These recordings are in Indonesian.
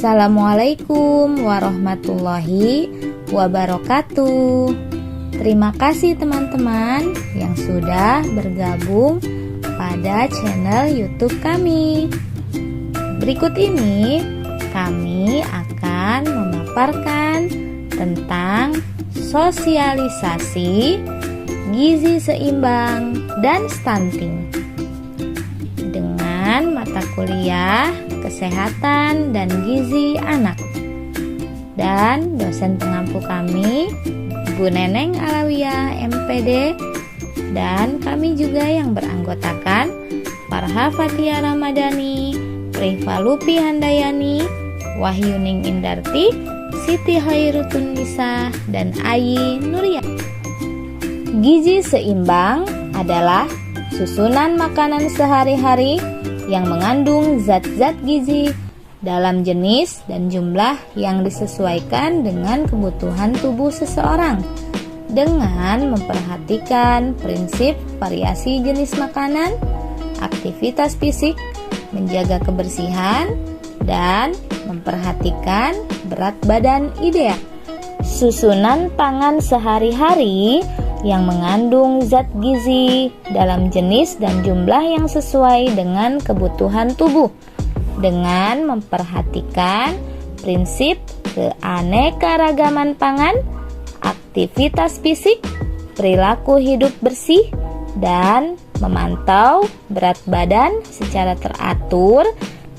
Assalamualaikum warahmatullahi wabarakatuh. Terima kasih teman-teman yang sudah bergabung pada channel YouTube kami. Berikut ini kami akan memaparkan tentang sosialisasi gizi seimbang dan stunting dengan mata kuliah Kesehatan dan Gizi Anak. Dan dosen pengampu kami Bu Neneng Alawiyah MPD, dan kami juga yang beranggotakan Farha Fathia Ramadhani, Priva Lupi Handayani, Wahyuning Indarti, Siti Hairutun Nisa, dan Ayi Nuria. Gizi seimbang adalah susunan makanan sehari-hari yang mengandung zat-zat gizi dalam jenis dan jumlah yang disesuaikan dengan kebutuhan tubuh seseorang, dengan memperhatikan prinsip variasi jenis makanan, aktivitas fisik, menjaga kebersihan, dan memperhatikan berat badan ideal. Susunan pangan sehari-hari yang mengandung zat gizi dalam jenis dan jumlah yang sesuai dengan kebutuhan tubuh, dengan memperhatikan prinsip keanekaragaman pangan, aktivitas fisik, perilaku hidup bersih, dan memantau berat badan secara teratur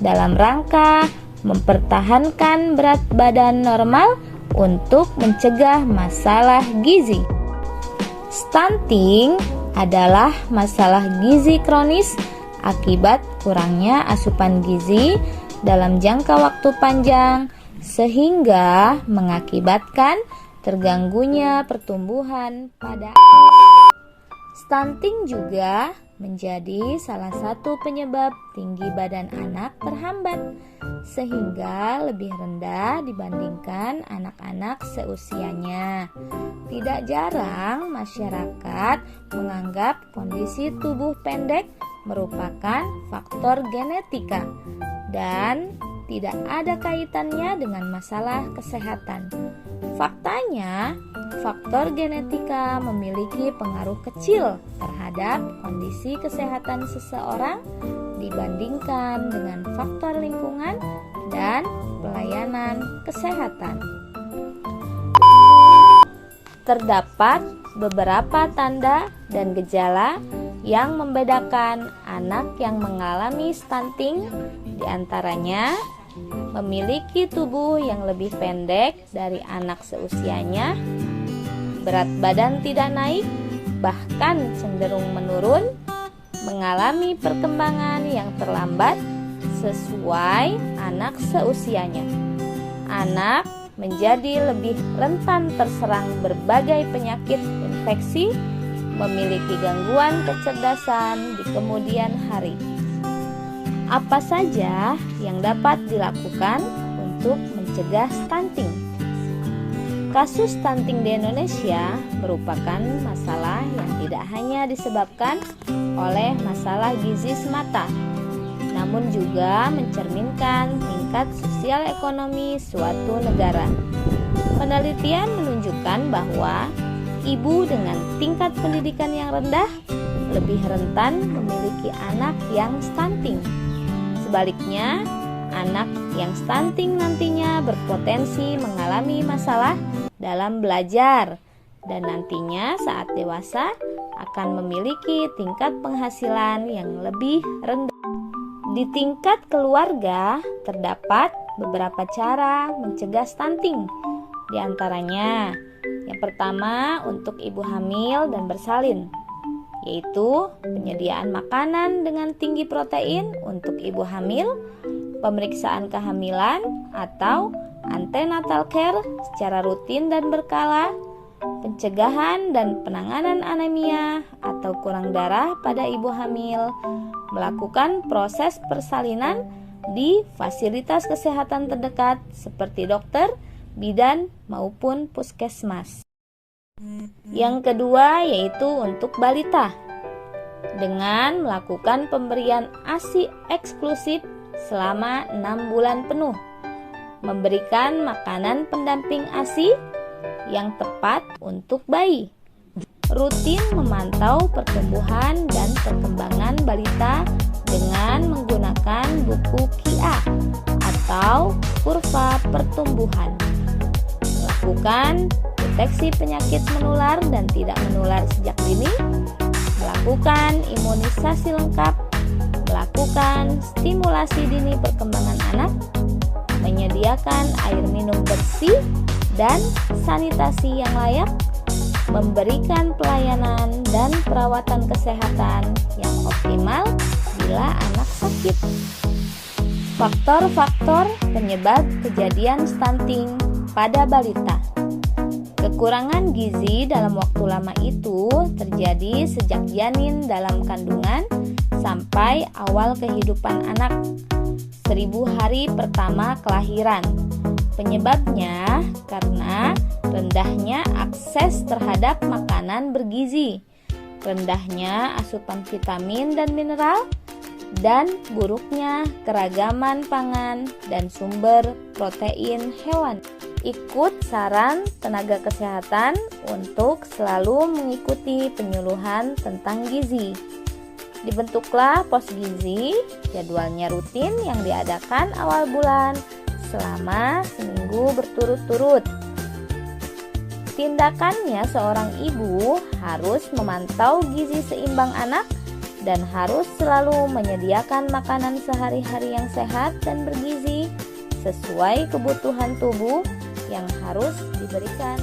dalam rangka mempertahankan berat badan normal untuk mencegah masalah gizi. Stunting adalah masalah gizi kronis akibat kurangnya asupan gizi dalam jangka waktu panjang, sehingga mengakibatkan terganggunya pertumbuhan pada stunting juga menjadi salah satu penyebab tinggi badan anak terhambat, sehingga lebih rendah dibandingkan anak-anak seusianya. Tidak jarang masyarakat menganggap kondisi tubuh pendek merupakan faktor genetika dan tidak ada kaitannya dengan masalah kesehatan. Faktanya, faktor genetika memiliki pengaruh kecil terhadap kondisi kesehatan seseorang dibandingkan dengan faktor lingkungan dan pelayanan kesehatan. Terdapat beberapa tanda dan gejala yang membedakan anak yang mengalami stunting, diantaranya memiliki tubuh yang lebih pendek dari anak seusianya, berat badan tidak naik, bahkan cenderung menurun, mengalami perkembangan yang terlambat sesuai anak seusianya. Anak menjadi lebih rentan terserang berbagai penyakit infeksi, memiliki gangguan kecerdasan di kemudian hari. Apa saja yang dapat dilakukan untuk mencegah stunting? Kasus stunting di Indonesia merupakan masalah yang tidak hanya disebabkan oleh masalah gizi semata, namun juga mencerminkan tingkat sosial ekonomi suatu negara. Penelitian menunjukkan bahwa ibu dengan tingkat pendidikan yang rendah lebih rentan memiliki anak yang stunting. Sebaliknya, anak yang stunting nantinya berpotensi mengalami masalah dalam belajar dan nantinya saat dewasa akan memiliki tingkat penghasilan yang lebih rendah. Di tingkat keluarga, terdapat beberapa cara mencegah stunting. Di antaranya, yang pertama untuk ibu hamil dan bersalin, yaitu penyediaan makanan dengan tinggi protein untuk ibu hamil, pemeriksaan kehamilan atau antenatal care secara rutin dan berkala, pencegahan dan penanganan anemia atau kurang darah pada ibu hamil, melakukan proses persalinan di fasilitas kesehatan terdekat seperti dokter, bidan, maupun puskesmas. Yang kedua yaitu untuk balita, dengan melakukan pemberian ASI eksklusif selama 6 bulan penuh. memberikan makanan pendamping ASI yang tepat untuk bayi, rutin memantau pertumbuhan dan perkembangan balita dengan menggunakan buku KIA atau kurva pertumbuhan, melakukan deteksi penyakit menular dan tidak menular sejak dini, melakukan imunisasi lengkap, melakukan stimulasi dini perkembangan anak, menyediakan air minum bersih dan sanitasi yang layak, memberikan pelayanan dan perawatan kesehatan yang optimal bila anak sakit. Faktor-faktor penyebab kejadian stunting pada balita. Kekurangan gizi dalam waktu lama itu terjadi sejak janin dalam kandungan sampai awal kehidupan anak, 1000 hari pertama kelahiran. Penyebabnya karena rendahnya akses terhadap makanan bergizi, rendahnya asupan vitamin dan mineral, dan buruknya keragaman pangan dan sumber protein hewan. Ikut saran tenaga kesehatan untuk selalu mengikuti penyuluhan tentang gizi. Dibentuklah pos gizi, jadwalnya rutin yang diadakan awal bulan selama seminggu berturut-turut. Tindakannya seorang ibu harus memantau gizi seimbang anak dan harus selalu menyediakan makanan sehari-hari yang sehat dan bergizi sesuai kebutuhan tubuh yang harus diberikan